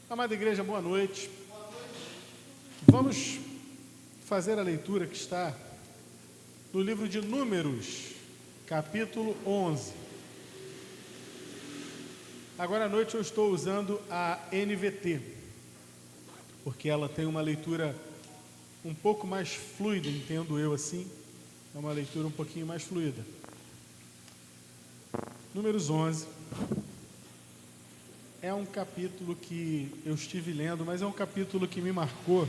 Amada igreja, boa noite. Vamos fazer a leitura que está no livro de Números, capítulo 11. Agora à noite eu estou usando a NVT, porque ela tem uma leitura um pouco mais fluida, entendo eu assim. É uma leitura um pouquinho mais fluida. Números 11. É um capítulo que eu estive lendo, mas é um capítulo que me marcou.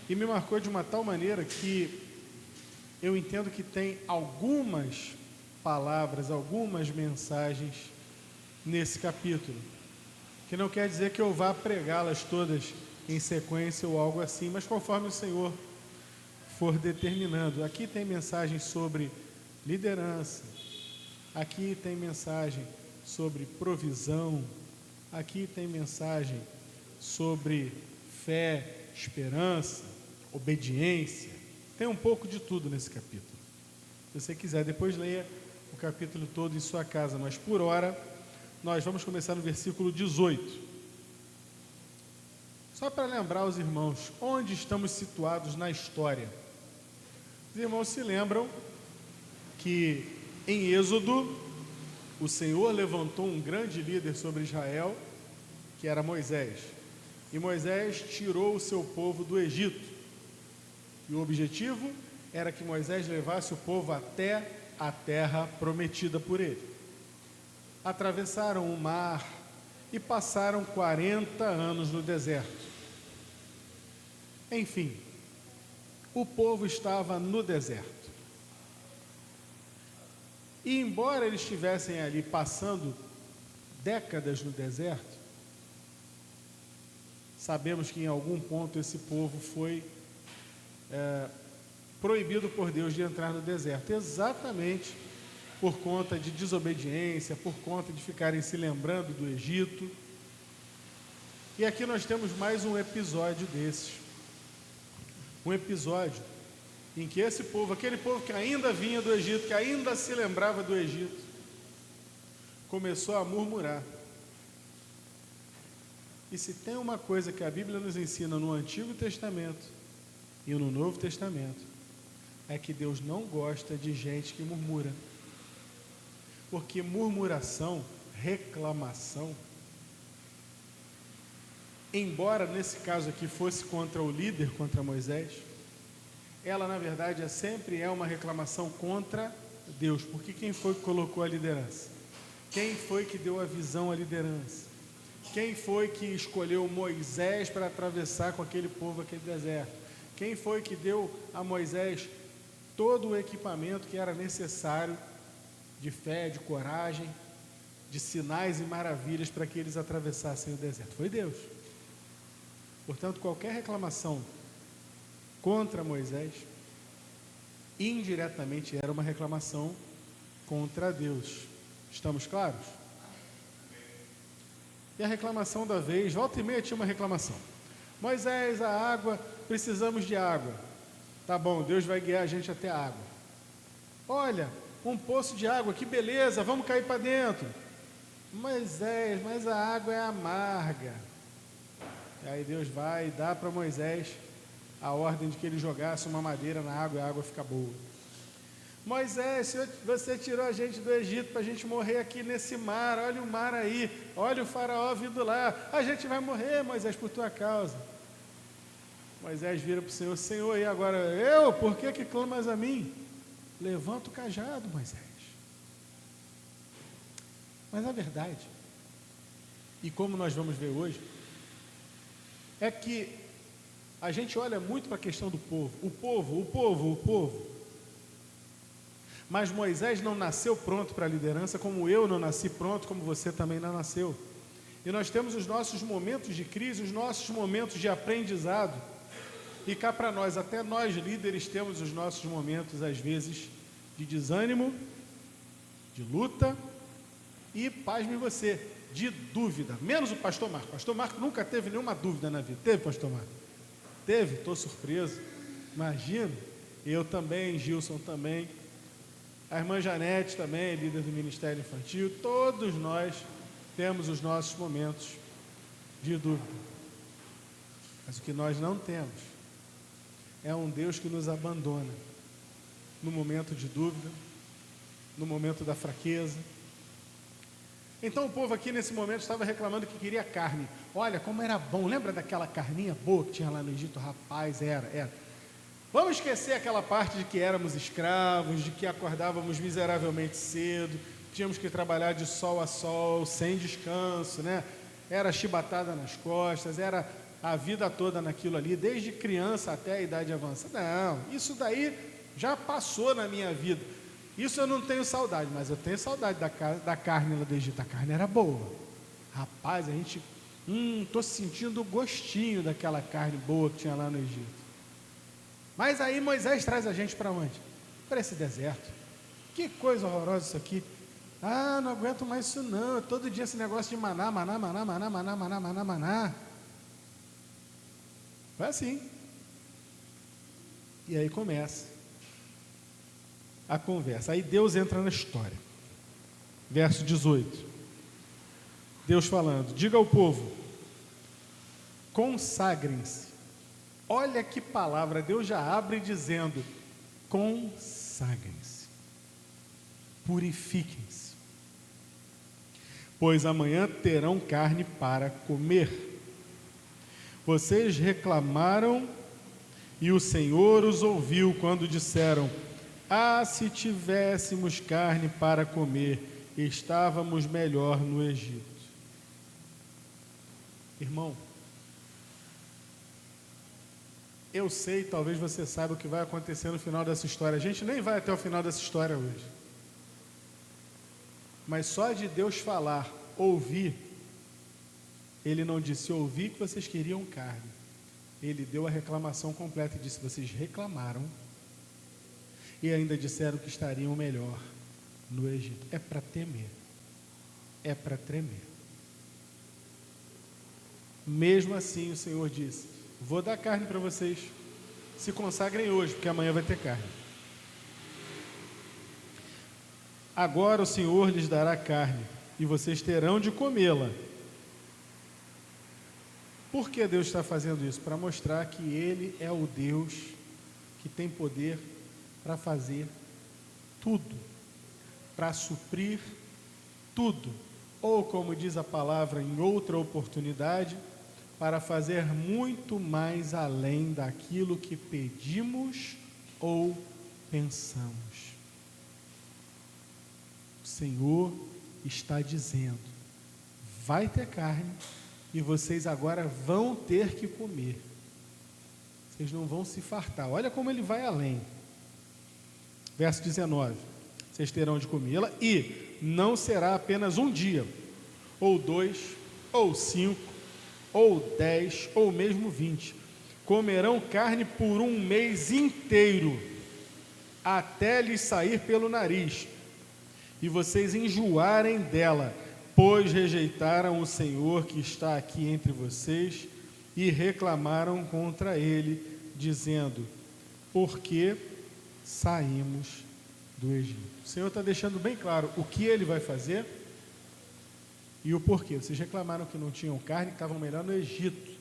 E me marcou de uma tal maneira que eu entendo que tem algumas palavras, algumas mensagens nesse capítulo. Que não quer dizer que eu vá pregá-las todas em sequência ou algo assim, mas conforme o Senhor for determinando. Aqui tem mensagem sobre liderança. Aqui tem mensagem sobre provisão, aqui tem mensagem sobre fé, esperança, obediência. Tem um pouco de tudo nesse capítulo. Se você quiser, depois leia o capítulo todo em sua casa, mas por hora, nós vamos começar no versículo 18. Só para lembrar os irmãos, onde estamos situados na história. Os irmãos se lembram que em Êxodo, o Senhor levantou um grande líder sobre Israel, que era Moisés. E Moisés tirou o seu povo do Egito. E o objetivo era que Moisés levasse o povo até a terra prometida por ele. Atravessaram o mar e passaram 40 anos no deserto. Enfim, o povo estava no deserto. E embora eles estivessem ali passando décadas no deserto, sabemos que em algum ponto esse povo foi proibido por Deus de entrar no deserto, exatamente por conta de desobediência, por conta de ficarem se lembrando do Egito. E aqui nós temos mais um episódio desses. Um episódio em que esse povo, aquele povo que ainda vinha do Egito, que ainda se lembrava do Egito, começou a murmurar. E se tem uma coisa que a Bíblia nos ensina no Antigo Testamento e no Novo Testamento, é que Deus não gosta de gente que murmura. Porque murmuração, reclamação, embora nesse caso aqui fosse contra o líder, contra Moisés, ela na verdade sempre é uma reclamação contra Deus, porque quem foi que colocou a liderança? Quem foi que deu a visão à liderança? Quem foi que escolheu Moisés para atravessar com aquele povo aquele deserto? Quem foi que deu a Moisés todo o equipamento que era necessário de fé, de coragem, de sinais e maravilhas para que eles atravessassem o deserto? Foi Deus. Portanto, qualquer reclamação contra Moisés, indiretamente era uma reclamação contra Deus. Estamos claros? E a reclamação da vez, volta e meia tinha uma reclamação. Moisés, a água, precisamos de água. Tá bom, Deus vai guiar a gente até a água. Olha, um poço de água, que beleza, vamos cair para dentro. Moisés, mas a água é amarga. E aí Deus vai e dá para Moisés a ordem de que ele jogasse uma madeira na água e a água fica boa. Moisés, você tirou a gente do Egito para a gente morrer aqui nesse mar, olha o mar aí, olha o faraó vindo lá, a gente vai morrer, Moisés, por tua causa. Moisés vira para o Senhor, Senhor, e agora eu, por que clamas a mim? Levanta o cajado, Moisés. Mas a verdade, e como nós vamos ver hoje, é que a gente olha muito para a questão do povo, o povo. Mas Moisés não nasceu pronto para a liderança, como eu não nasci pronto, como você também não nasceu. E nós temos os nossos momentos de crise, os nossos momentos de aprendizado. E cá para nós, até nós líderes temos os nossos momentos, às vezes, de desânimo, de luta e, pasme você, de dúvida. Menos o pastor Marco. O pastor Marco nunca teve nenhuma dúvida na vida. Teve, pastor Marco? Teve? Estou surpreso. Imagina. Eu também, Gilson também. A irmã Janete também, líder do Ministério Infantil. Todos nós temos os nossos momentos de dúvida. Mas o que nós não temos é um Deus que nos abandona no momento de dúvida, no momento da fraqueza. Então o povo aqui nesse momento estava reclamando que queria carne. Olha como era bom, lembra daquela carninha boa que tinha lá no Egito? Rapaz, era. Vamos esquecer aquela parte de que éramos escravos, de que acordávamos miseravelmente cedo, tínhamos que trabalhar de sol a sol, sem descanso, né? Era chibatada nas costas, era a vida toda naquilo ali, desde criança até a idade avançada. Não, isso daí já passou na minha vida. Isso eu não tenho saudade, mas eu tenho saudade da carne lá do Egito. A carne era boa. Rapaz, a gente, estou sentindo o gostinho daquela carne boa que tinha lá no Egito. Mas aí Moisés traz a gente para onde? Para esse deserto. Que coisa horrorosa isso aqui. Não aguento mais isso não. Todo dia esse negócio de maná. Foi assim. E aí começa a conversa. Aí Deus entra na história. Verso 18. Deus falando: diga ao povo, consagrem-se. Olha que palavra, Deus já abre dizendo: consagrem-se, purifiquem-se, pois amanhã terão carne para comer. Vocês reclamaram e o Senhor os ouviu quando disseram: se tivéssemos carne para comer, estávamos melhor no Egito. Irmão, eu sei, talvez você saiba o que vai acontecer no final dessa história. A gente nem vai até o final dessa história hoje. Mas só de Deus falar, ouvir, Ele não disse ouvir que vocês queriam carne. Ele deu a reclamação completa e disse: vocês reclamaram e ainda disseram que estariam melhor no Egito. É para temer, é para tremer. Mesmo assim o Senhor disse: vou dar carne para vocês, se consagrem hoje, porque amanhã vai ter carne. Agora o Senhor lhes dará carne, e vocês terão de comê-la. Por que Deus está fazendo isso? Para mostrar que Ele é o Deus que tem poder para fazer tudo, para suprir tudo, ou como diz a palavra em outra oportunidade, para fazer muito mais além daquilo que pedimos ou pensamos. O Senhor está dizendo: vai ter carne e vocês agora vão ter que comer. Vocês não vão se fartar. Olha como ele vai além. Verso 19: vocês terão de comê-la e não será apenas um dia, ou 2, ou 5, ou 10, ou mesmo 20. Comerão carne por um mês inteiro, até lhes sair pelo nariz, e vocês enjoarem dela, pois rejeitaram o Senhor que está aqui entre vocês, e reclamaram contra ele, dizendo: por que saímos do Egito? O Senhor está deixando bem claro o que ele vai fazer e o porquê. Vocês reclamaram que não tinham carne, que estavam melhor no Egito.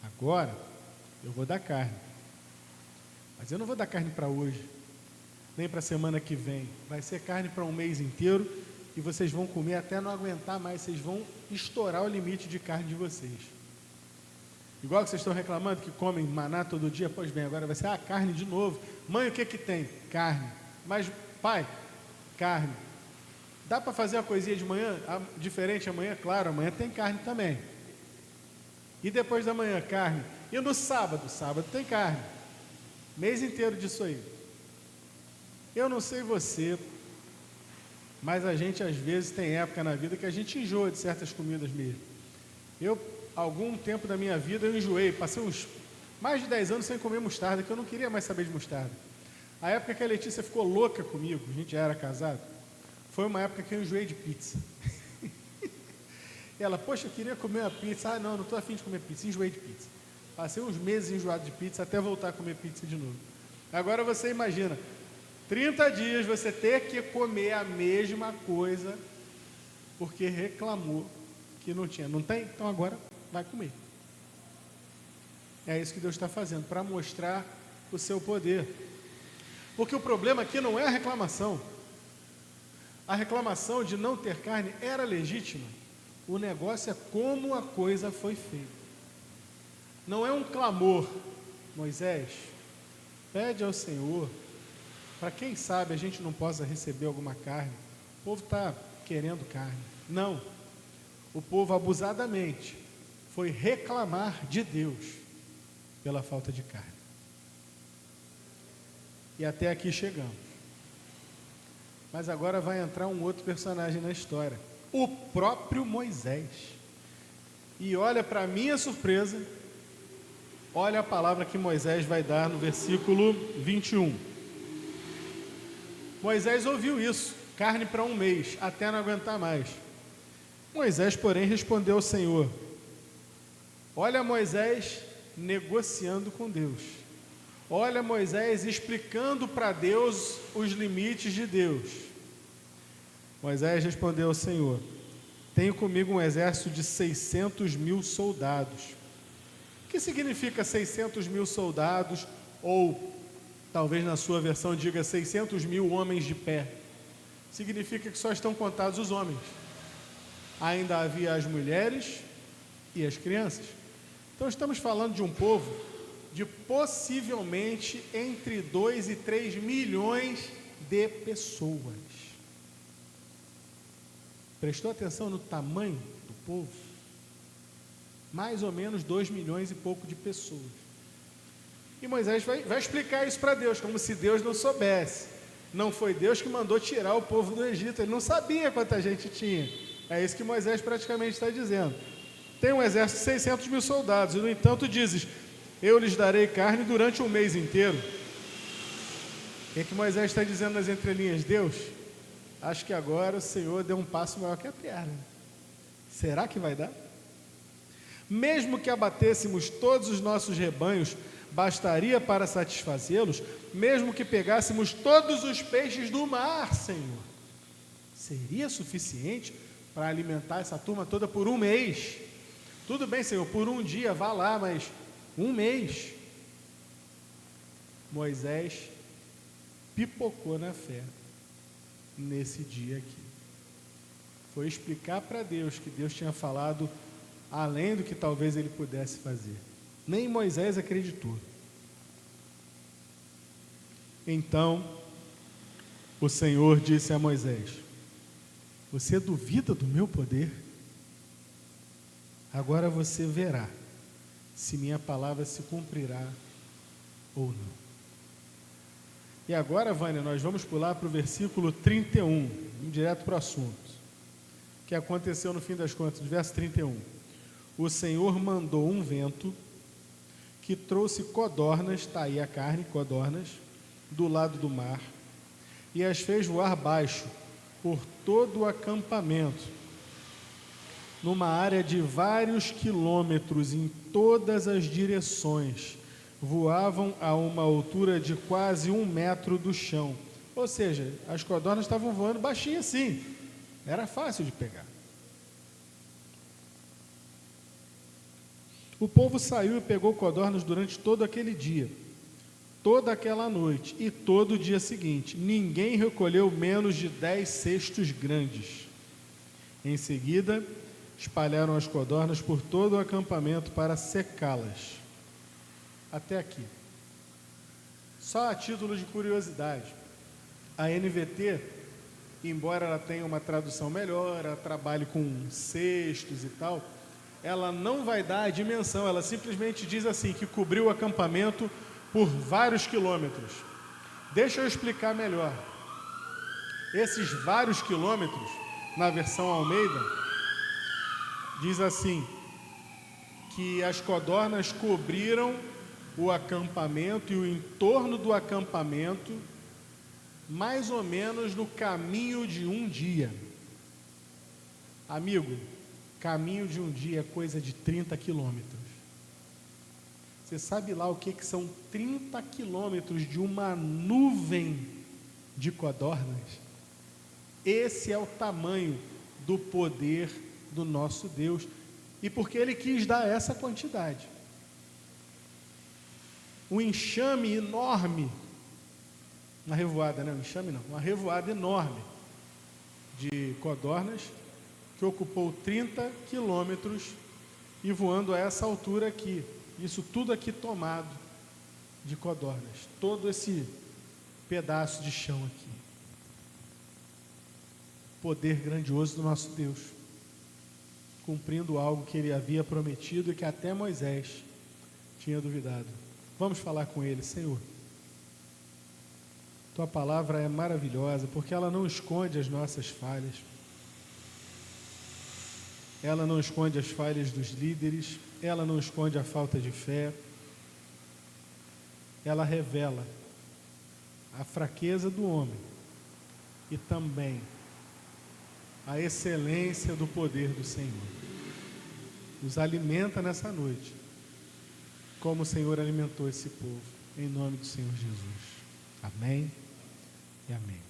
Agora, eu vou dar carne. Mas eu não vou dar carne para hoje, nem para a semana que vem. Vai ser carne para um mês inteiro e vocês vão comer até não aguentar mais. Vocês vão estourar o limite de carne de vocês. Igual que vocês estão reclamando que comem maná todo dia. Pois bem, agora vai ser carne de novo. Mãe, o que que tem? Carne. Mas, pai, carne. Dá para fazer uma coisinha de manhã diferente amanhã? Claro, amanhã tem carne também. E depois da manhã, carne. E no sábado? Sábado tem carne. Mês inteiro disso aí. Eu não sei você, mas a gente às vezes tem época na vida que a gente enjoa de certas comidas mesmo. Algum tempo da minha vida eu enjoei, passei uns mais de 10 anos sem comer mostarda, que eu não queria mais saber de mostarda. A época que a Letícia ficou louca comigo, a gente já era casado, foi uma época que eu enjoei de pizza. Ela, poxa, eu queria comer uma pizza. Não estou afim de comer pizza, enjoei de pizza. Passei uns meses enjoado de pizza até voltar a comer pizza de novo. Agora você imagina, 30 dias você ter que comer a mesma coisa porque reclamou que não tinha. Não tem? Então agora vai comer. É isso que Deus está fazendo, para mostrar o seu poder. Porque o problema aqui não é a reclamação. A reclamação de não ter carne era legítima. O negócio é como a coisa foi feita. Não é um clamor, Moisés, pede ao Senhor, para quem sabe a gente não possa receber alguma carne. O povo está querendo carne. Não. O povo abusadamente foi reclamar de Deus pela falta de carne. E até aqui chegamos. Mas agora vai entrar um outro personagem na história, o próprio Moisés. E olha, para minha surpresa, olha a palavra que Moisés vai dar no versículo 21. Moisés ouviu isso, carne para um mês, até não aguentar mais. Moisés, porém, respondeu ao Senhor. Olha Moisés negociando com Deus. Olha Moisés explicando para Deus os limites de Deus. Moisés respondeu ao Senhor: tenho comigo um exército de 600.000 soldados. O que significa 600.000 soldados? Ou, talvez na sua versão diga 600.000 homens de pé. Significa que só estão contados os homens. Ainda havia as mulheres e as crianças. Então estamos falando de um povo de possivelmente entre 2 e 3 milhões de pessoas. Prestou atenção no tamanho do povo? Mais ou menos 2 milhões e pouco de pessoas. E Moisés vai explicar isso para Deus, como se Deus não soubesse. Não foi Deus que mandou tirar o povo do Egito, ele não sabia quanta gente tinha. É isso que Moisés praticamente está dizendo. Tem um exército de 600.000 soldados, e no entanto dizes, eu lhes darei carne durante um mês inteiro. O que Moisés está dizendo nas entrelinhas? Deus, acho que agora o Senhor deu um passo maior que a perna. Será que vai dar? Mesmo que abatêssemos todos os nossos rebanhos, bastaria para satisfazê-los? Mesmo que pegássemos todos os peixes do mar, Senhor, seria suficiente para alimentar essa turma toda por um mês? Tudo bem, Senhor, por um dia, vá lá, mas um mês. Moisés pipocou na fé nesse dia aqui. Foi explicar para Deus que Deus tinha falado além do que talvez ele pudesse fazer. Nem Moisés acreditou. Então, o Senhor disse a Moisés: você duvida do meu poder? Agora você verá se minha palavra se cumprirá ou não. E agora, Vânia, nós vamos pular para o versículo 31, direto para o assunto. O que aconteceu no fim das contas, no verso 31. O Senhor mandou um vento que trouxe codornas, está aí a carne, codornas, do lado do mar, e as fez voar baixo por todo o acampamento, numa área de vários quilômetros em todas as direções. Voavam a uma altura de quase 1 metro do chão. Ou seja, as codornas estavam voando baixinho assim, era fácil de pegar. O povo saiu e pegou codornas durante todo aquele dia, toda aquela noite e todo o dia seguinte. Ninguém recolheu menos de 10 cestos grandes. Em seguida, espalharam as codornas por todo o acampamento para secá-las. Até aqui. Só a título de curiosidade, a NVT, embora ela tenha uma tradução melhor, ela trabalhe com cestos e tal, ela não vai dar a dimensão, ela simplesmente diz assim, que cobriu o acampamento por vários quilômetros. Deixa eu explicar melhor. Esses vários quilômetros, na versão Almeida, diz assim, que as codornas cobriram o acampamento e o entorno do acampamento, mais ou menos no caminho de um dia. Amigo, caminho de um dia é coisa de 30 quilômetros. Você sabe lá o que são 30 quilômetros de uma nuvem de codornas? Esse é o tamanho do poder do nosso Deus e porque Ele quis dar essa quantidade. Um enxame enorme, uma revoada, não, enxame não, uma revoada enorme de codornas que ocupou 30 quilômetros e voando a essa altura aqui, isso tudo aqui tomado de codornas, todo esse pedaço de chão aqui. Poder grandioso do nosso Deus, cumprindo algo que Ele havia prometido e que até Moisés tinha duvidado. Vamos falar com Ele. Senhor, Tua palavra é maravilhosa, porque ela não esconde as nossas falhas, ela não esconde as falhas dos líderes, ela não esconde a falta de fé, ela revela a fraqueza do homem e também a excelência do poder do Senhor. Nos alimenta nessa noite, como o Senhor alimentou esse povo, em nome do Senhor Jesus. Amém e amém.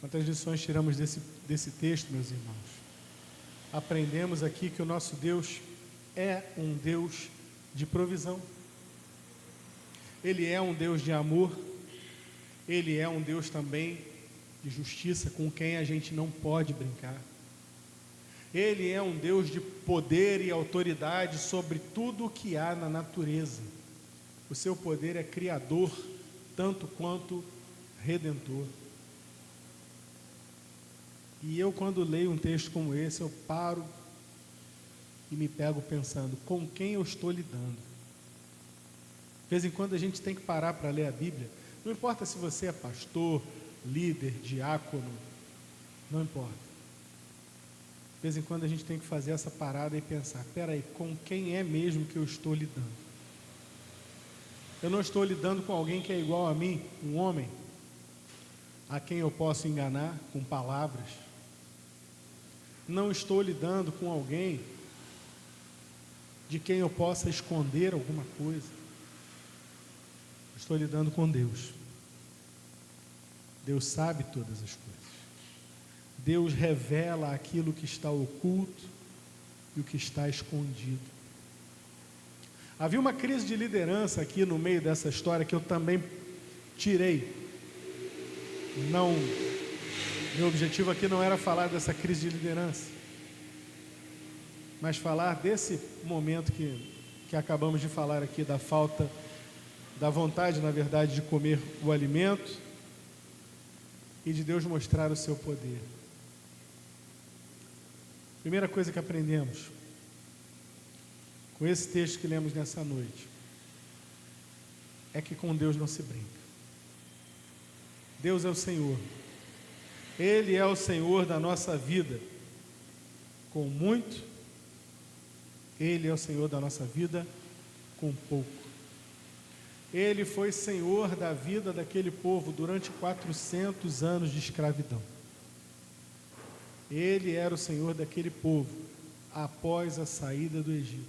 Quantas lições tiramos desse texto, meus irmãos? Aprendemos aqui que o nosso Deus é um Deus de provisão. Ele é um Deus de amor. Ele é um Deus também de justiça, com quem a gente não pode brincar. Ele é um Deus de poder e autoridade sobre tudo o que há na natureza. O seu poder é criador, tanto quanto redentor. E eu, quando leio um texto como esse, eu paro e me pego pensando, com quem eu estou lidando? De vez em quando a gente tem que parar para ler a Bíblia. Não importa se você é pastor, líder, diácono, não importa. De vez em quando a gente tem que fazer essa parada e pensar, peraí, com quem é mesmo que eu estou lidando? Eu não estou lidando com alguém que é igual a mim, um homem, a quem eu posso enganar com palavras. Não estou lidando com alguém de quem eu possa esconder alguma coisa. Estou lidando com Deus. Deus sabe todas as coisas. Deus revela aquilo que está oculto e o que está escondido. Havia uma crise de liderança aqui no meio dessa história que eu também tirei. Meu objetivo aqui não era falar dessa crise de liderança, mas falar desse momento que acabamos de falar aqui, da falta, da vontade, na verdade, de comer o alimento e de Deus mostrar o seu poder. Primeira coisa que aprendemos com esse texto que lemos nessa noite é que com Deus não se brinca. Deus é o Senhor. Ele é o Senhor da nossa vida com muito, Ele é o Senhor da nossa vida com pouco. Ele foi Senhor da vida daquele povo durante 400 anos de escravidão. Ele era o Senhor daquele povo após a saída do Egito.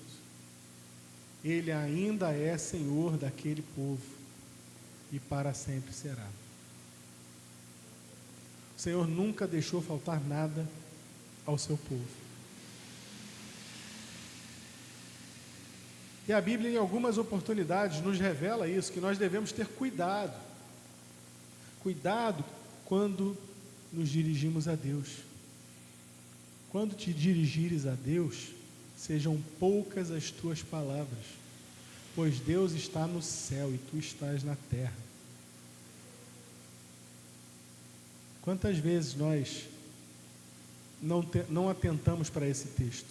Ele ainda é Senhor daquele povo e para sempre será. O Senhor nunca deixou faltar nada ao seu povo. E a Bíblia, em algumas oportunidades, nos revela isso, que nós devemos ter cuidado. Cuidado quando nos dirigimos a Deus. Quando te dirigires a Deus, sejam poucas as tuas palavras, pois Deus está no céu e tu estás na terra. Quantas vezes nós não atentamos para esse texto?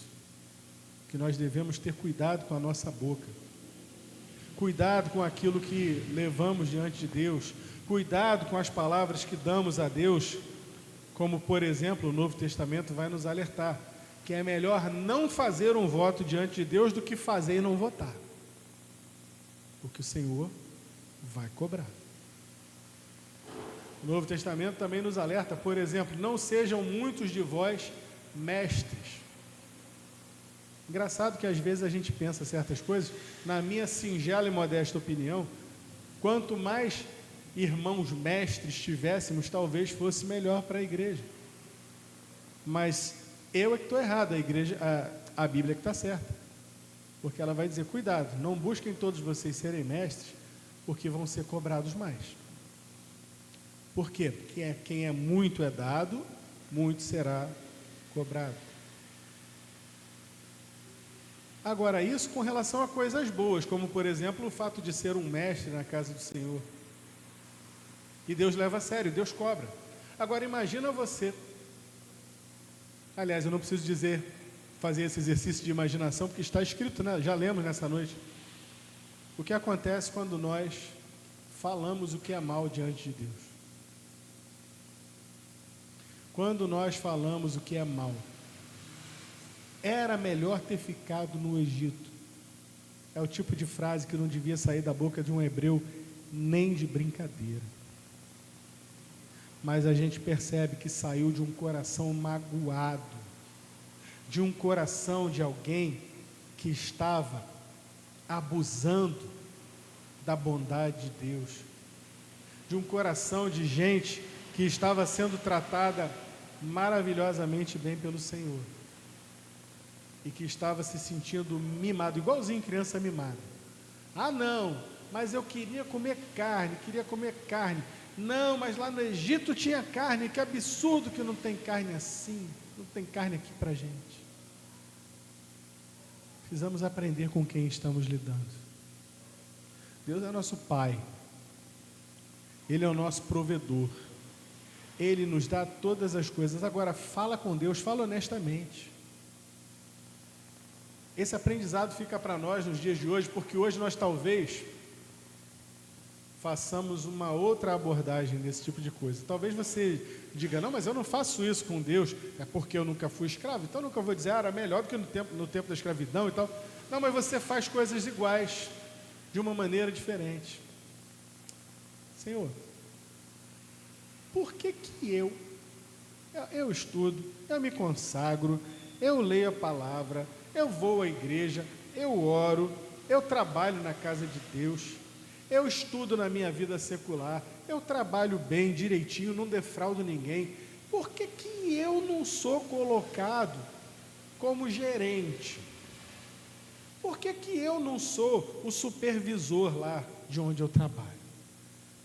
Que nós devemos ter cuidado com a nossa boca, cuidado com aquilo que levamos diante de Deus, cuidado com as palavras que damos a Deus, como por exemplo o Novo Testamento vai nos alertar, que é melhor não fazer um voto diante de Deus do que fazer e não votar, porque o Senhor vai cobrar. O Novo Testamento também nos alerta, por exemplo, não sejam muitos de vós mestres. Engraçado que às vezes a gente pensa certas coisas, na minha singela e modesta opinião, quanto mais irmãos mestres tivéssemos, talvez fosse melhor para a igreja. Mas Eu é que estou errado, a Bíblia é que está certa. Porque ela vai dizer, cuidado, não busquem todos vocês serem mestres, porque vão ser cobrados mais. Por quê? Porque quem é muito é dado, muito será cobrado. Agora, isso com relação a coisas boas, como por exemplo o fato de ser um mestre na casa do Senhor. E Deus leva a sério, Deus cobra. Agora imagina você, aliás, eu não preciso fazer esse exercício de imaginação, porque está escrito, né? Já lemos nessa noite. O que acontece quando nós falamos o que é mal diante de Deus? Quando nós falamos o que é mal, era melhor ter ficado no Egito. É o tipo de frase que não devia sair da boca de um hebreu nem de brincadeira. Mas a gente percebe que saiu de um coração magoado, de um coração de alguém que estava abusando da bondade de Deus, de um coração de gente que estava sendo tratada maravilhosamente bem pelo Senhor e que estava se sentindo mimado, igualzinho criança mimada. Ah não, mas eu queria comer carne. Não, mas lá no Egito tinha carne, que absurdo que não tem carne assim, não tem carne aqui para a gente. Precisamos aprender com quem estamos lidando. Deus é nosso Pai, Ele é o nosso provedor, Ele nos dá todas as coisas. Agora, fala com Deus, fala honestamente. Esse aprendizado fica para nós nos dias de hoje, porque hoje nós talvez façamos uma outra abordagem desse tipo de coisa. Talvez você diga, não, mas eu não faço isso com Deus, é porque eu nunca fui escravo, então eu nunca vou dizer, era melhor do que no tempo da escravidão e tal. Não, mas você faz coisas iguais, de uma maneira diferente. Senhor, por que eu estudo, eu me consagro, eu leio a palavra, eu vou à igreja, eu oro, eu trabalho na casa de Deus, eu estudo na minha vida secular, eu trabalho bem, direitinho, não defraudo ninguém. Por que eu não sou colocado como gerente? Por que eu não sou o supervisor lá de onde eu trabalho?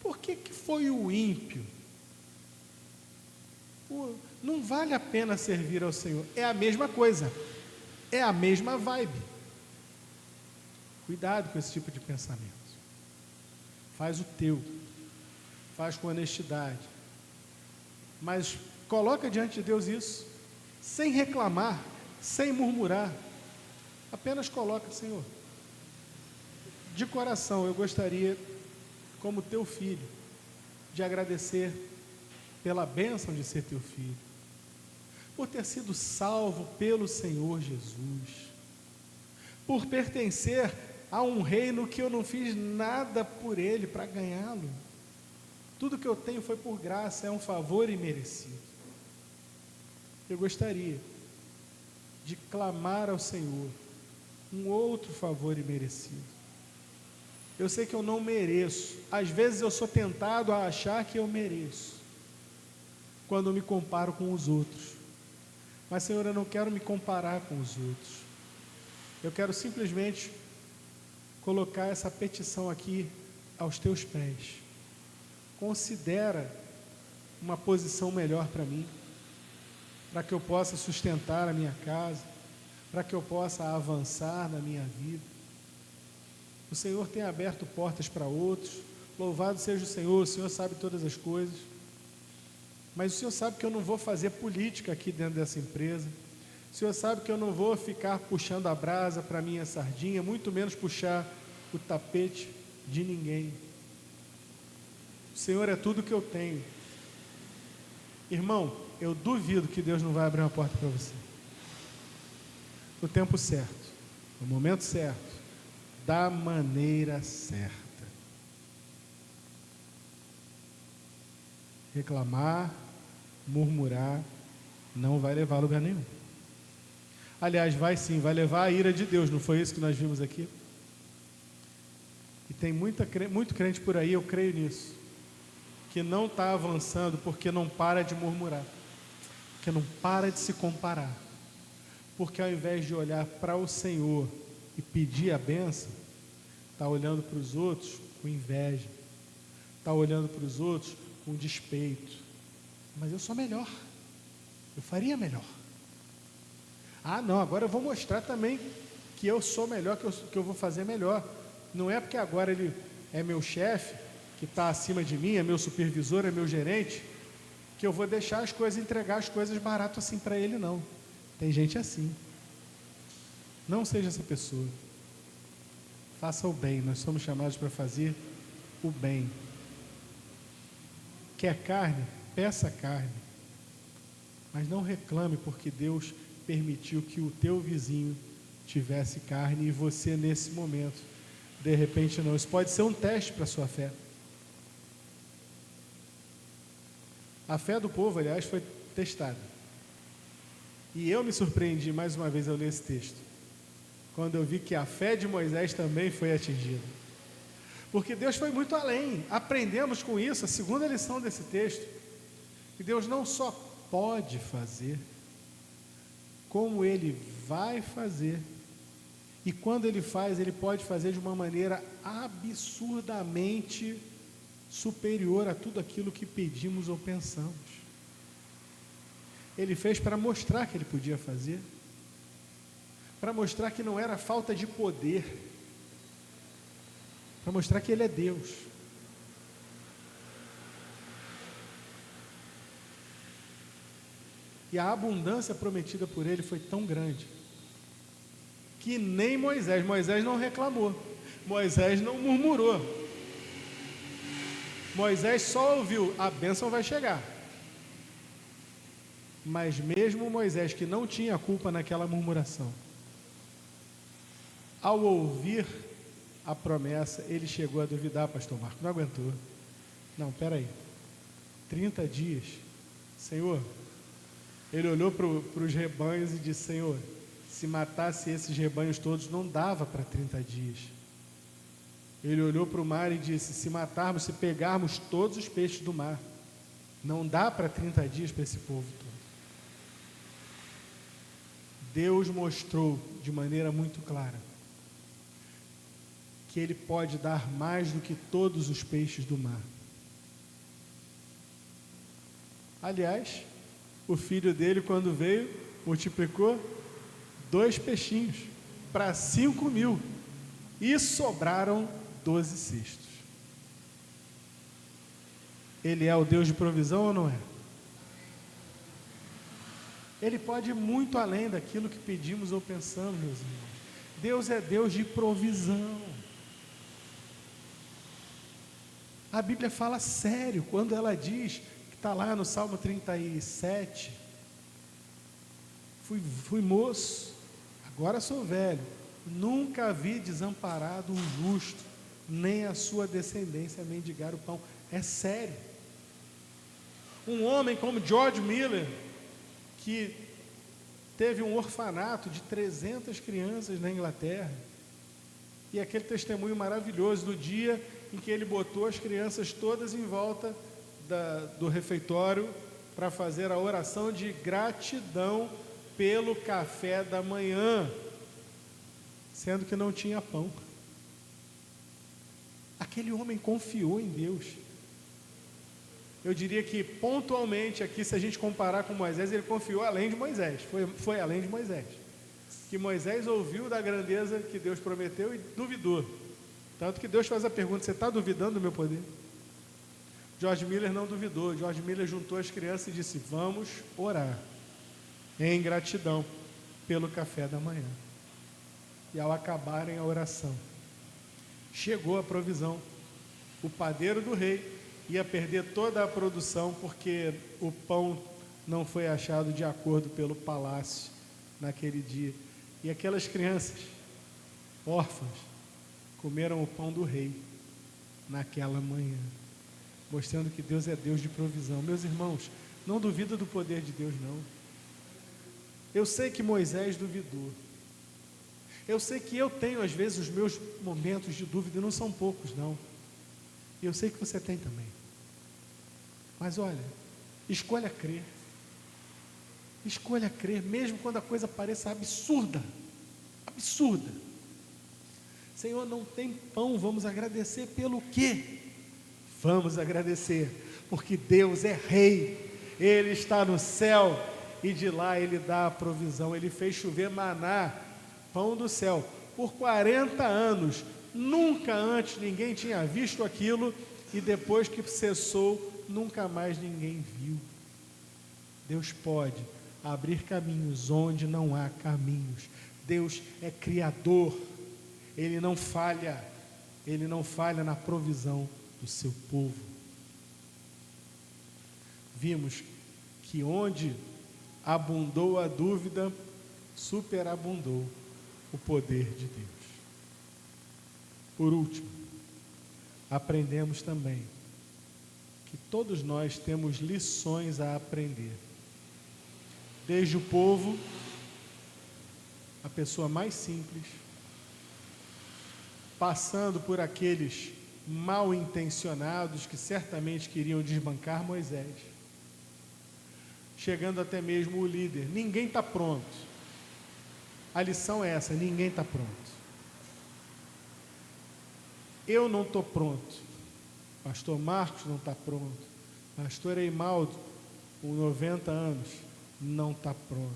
Por que foi o ímpio? Não vale a pena servir ao Senhor. É a mesma coisa, é a mesma vibe. Cuidado com esse tipo de pensamento. Faz o teu, faz com honestidade, mas coloca diante de Deus isso, sem reclamar, sem murmurar. Apenas coloca, Senhor, de coração eu gostaria, como teu filho, de agradecer pela bênção de ser teu filho, por ter sido salvo pelo Senhor Jesus, por pertencer a um reino que eu não fiz nada por ele para ganhá-lo. Tudo que eu tenho foi por graça, é um favor imerecido. Eu gostaria de clamar ao Senhor um outro favor imerecido. Eu sei que eu não mereço, às vezes eu sou tentado a achar que eu mereço, quando eu me comparo com os outros. Mas, Senhor, eu não quero me comparar com os outros. Eu quero simplesmente colocar essa petição aqui aos teus pés. Considera uma posição melhor para mim, para que eu possa sustentar a minha casa, para que eu possa avançar na minha vida. O Senhor tem aberto portas para outros. Louvado seja o Senhor sabe todas as coisas. Mas o Senhor sabe que eu não vou fazer política aqui dentro dessa empresa. O Senhor sabe que eu não vou ficar puxando a brasa para a minha sardinha, muito menos puxar o tapete de ninguém. O Senhor é tudo que eu tenho. Irmão, eu duvido que Deus não vai abrir uma porta para você. No tempo certo, no momento certo, da maneira certa. Reclamar, murmurar, não vai levar a lugar nenhum. Aliás, vai sim, vai levar a ira de Deus, não foi isso que nós vimos aqui? E tem muito crente por aí, eu creio nisso, que não está avançando porque não para de murmurar, porque não para de se comparar, Porque ao invés de olhar para o Senhor e pedir a bênção, está olhando para os outros com inveja, está olhando para os outros com despeito. Mas eu sou melhor, eu faria melhor. Ah não, agora eu vou mostrar também que eu sou melhor, que eu vou fazer melhor. Não é porque agora ele é meu chefe, que está acima de mim, é meu supervisor, é meu gerente, que eu vou deixar as coisas, entregar as coisas barato assim para ele, não. Tem gente assim. Não seja essa pessoa. Faça o bem. Nós somos chamados para fazer o bem. Quer carne? Peça carne. Mas não reclame porque Deus permitiu que o teu vizinho tivesse carne e você nesse momento, de repente não. Isso pode ser um teste para a sua fé. A fé do povo, aliás, foi testada. E eu me surpreendi mais uma vez ao ler esse texto, quando eu vi que a fé de Moisés também foi atingida. Porque Deus foi muito além. Aprendemos com isso, a segunda lição desse texto, que Deus não só pode fazer, como Ele vai fazer. E quando Ele faz, Ele pode fazer de uma maneira absurdamente superior a tudo aquilo que pedimos ou pensamos. Ele fez para mostrar que Ele podia fazer, para mostrar que não era falta de poder, para mostrar que Ele é Deus. E a abundância prometida por Ele foi tão grande, que nem Moisés não reclamou, Moisés não murmurou, Moisés só ouviu, a bênção vai chegar. Mas mesmo Moisés, que não tinha culpa naquela murmuração, ao ouvir a promessa, ele chegou a duvidar, pastor Marco, não aguentou. Não, peraí, 30 dias, Senhor, ele olhou para os rebanhos e disse, Senhor, se matasse esses rebanhos todos, não dava para 30 dias. Ele olhou para o mar e disse, se matarmos, se pegarmos todos os peixes do mar, não dá para 30 dias para esse povo todo. Deus mostrou de maneira muito clara que Ele pode dar mais do que todos os peixes do mar. Aliás, o filho dele, quando veio, multiplicou 2 peixinhos para 5.000 e sobraram 12 cestos. Ele é o Deus de provisão ou não é? Ele pode ir muito além daquilo que pedimos ou pensamos, meus irmãos. Deus é Deus de provisão. A Bíblia fala sério quando ela diz, que está lá no Salmo 37, fui moço, agora sou velho, nunca vi desamparado um justo, nem a sua descendência mendigar o pão. É sério. Um homem como George Miller, que teve um orfanato de 300 crianças na Inglaterra, e aquele testemunho maravilhoso do dia em que ele botou as crianças todas em volta do refeitório para fazer a oração de gratidão pelo café da manhã, sendo que não tinha pão. Aquele homem confiou em Deus. Eu diria que pontualmente aqui, se a gente comparar com Moisés, ele confiou além de Moisés, foi além de Moisés, que Moisés ouviu da grandeza que Deus prometeu e duvidou, tanto que Deus faz a pergunta, você está duvidando do meu poder? George Miller não duvidou. George Miller juntou as crianças e disse, vamos orar em gratidão pelo café da manhã. E ao acabarem a oração, chegou a provisão. O padeiro do rei ia perder toda a produção, porque o pão não foi achado de acordo pelo palácio naquele dia. E aquelas crianças, órfãs, comeram o pão do rei naquela manhã, mostrando que Deus é Deus de provisão. Meus irmãos, não duvida do poder de Deus, não. Eu sei que Moisés duvidou. Eu sei que eu tenho, às vezes, os meus momentos de dúvida, e não são poucos, não. E eu sei que você tem também. Mas olha, escolha crer. Escolha crer, mesmo quando a coisa pareça absurda. Absurda. Senhor, não tem pão, vamos agradecer pelo quê? Vamos agradecer, porque Deus é rei, Ele está no céu, e de lá Ele dá a provisão. Ele fez chover maná, pão do céu, por 40 anos, nunca antes ninguém tinha visto aquilo, e depois que cessou, nunca mais ninguém viu. Deus pode abrir caminhos onde não há caminhos. Deus é criador, Ele não falha na provisão do seu povo. Vimos que onde abundou a dúvida, superabundou o poder de Deus. Por último, aprendemos também que todos nós temos lições a aprender. Desde o povo, a pessoa mais simples, passando por aqueles mal intencionados que certamente queriam desbancar Moisés, chegando até mesmo o líder. Ninguém está pronto. A lição é essa: ninguém está pronto. Eu não estou pronto. Pastor Marcos não está pronto. Pastor Eimaldo, com 90 anos, não está pronto.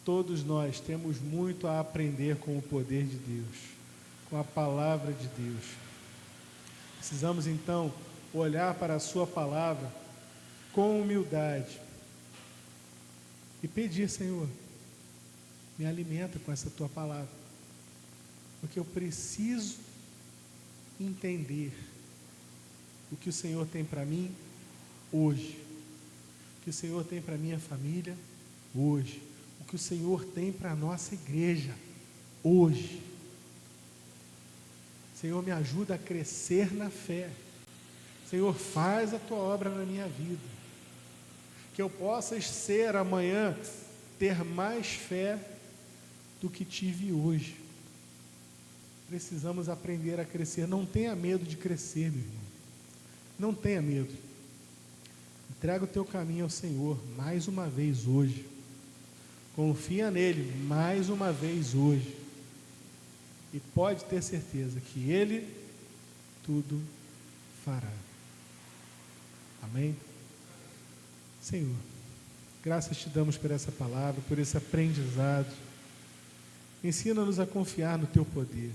Todos nós temos muito a aprender com o poder de Deus, com a palavra de Deus. Precisamos então olhar para a sua palavra com humildade e pedir: Senhor, me alimenta com essa tua palavra, porque eu preciso entender o que o Senhor tem para mim hoje, o que o Senhor tem para minha família hoje, o que o Senhor tem para a nossa igreja hoje. Senhor, me ajuda a crescer na fé. Senhor, faz a tua obra na minha vida, que eu possa ser amanhã, ter mais fé do que tive hoje. Precisamos aprender a crescer. Não tenha medo de crescer, meu irmão. Não tenha medo. Entrega o teu caminho ao Senhor mais uma vez hoje. Confia nele mais uma vez hoje. E pode ter certeza que Ele tudo fará. Amém? Senhor, graças te damos por essa palavra, por esse aprendizado. Ensina-nos a confiar no teu poder.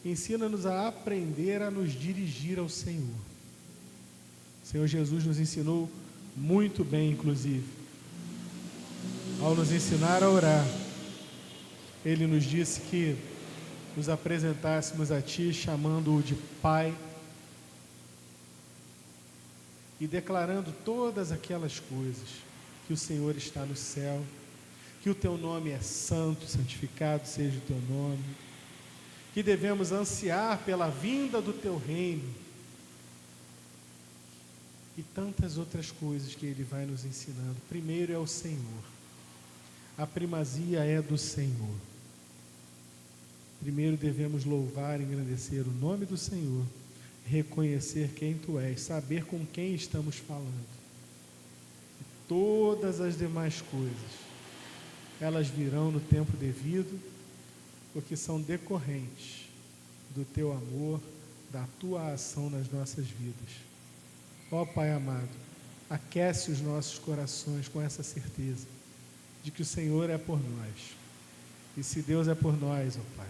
Ensina-nos a aprender a nos dirigir ao Senhor. O Senhor Jesus nos ensinou muito bem, inclusive. Ao nos ensinar a orar, Ele nos disse que nos apresentássemos a Ti, chamando-o de Pai, e declarando todas aquelas coisas, que o Senhor está no céu, que o Teu nome é santo, santificado seja o Teu nome, que devemos ansiar pela vinda do Teu reino, e tantas outras coisas que Ele vai nos ensinando. Primeiro é o Senhor, a primazia é do Senhor. Primeiro devemos louvar e engrandecer o nome do Senhor, reconhecer quem Tu és, saber com quem estamos falando. E todas as demais coisas, elas virão no tempo devido, porque são decorrentes do Teu amor, da Tua ação nas nossas vidas. Ó Pai amado, aquece os nossos corações com essa certeza de que o Senhor é por nós. E se Deus é por nós, ó Pai,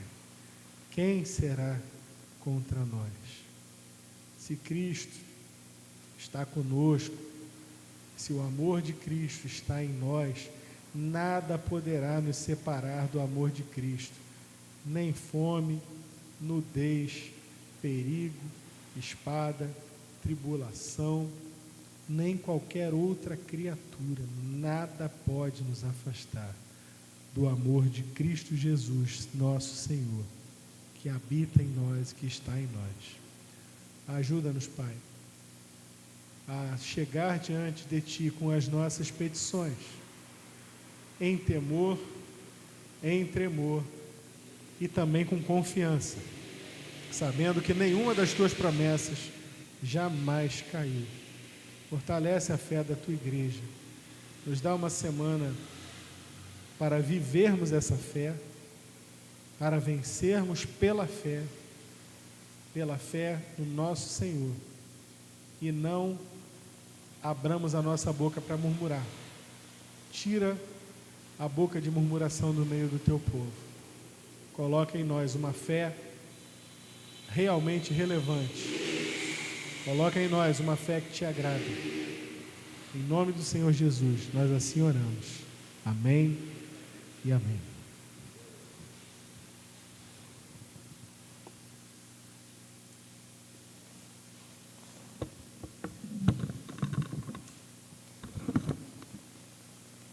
quem será contra nós? Se Cristo está conosco, se o amor de Cristo está em nós, nada poderá nos separar do amor de Cristo, nem fome, nudez, perigo, espada, tribulação, nem qualquer outra criatura, nada pode nos afastar do amor de Cristo Jesus, nosso Senhor, que habita em nós, que está em nós. Ajuda-nos, Pai, a chegar diante de Ti com as nossas petições, em temor, em tremor e também com confiança, sabendo que nenhuma das Tuas promessas jamais caiu. Fortalece a fé da Tua igreja, nos dá uma semana para vivermos essa fé, para vencermos pela fé no nosso Senhor, e não abramos a nossa boca para murmurar. Tira a boca de murmuração do meio do teu povo. Coloca em nós uma fé realmente relevante. Coloca em nós uma fé que te agrada. Em nome do Senhor Jesus, nós assim oramos. Amém e amém.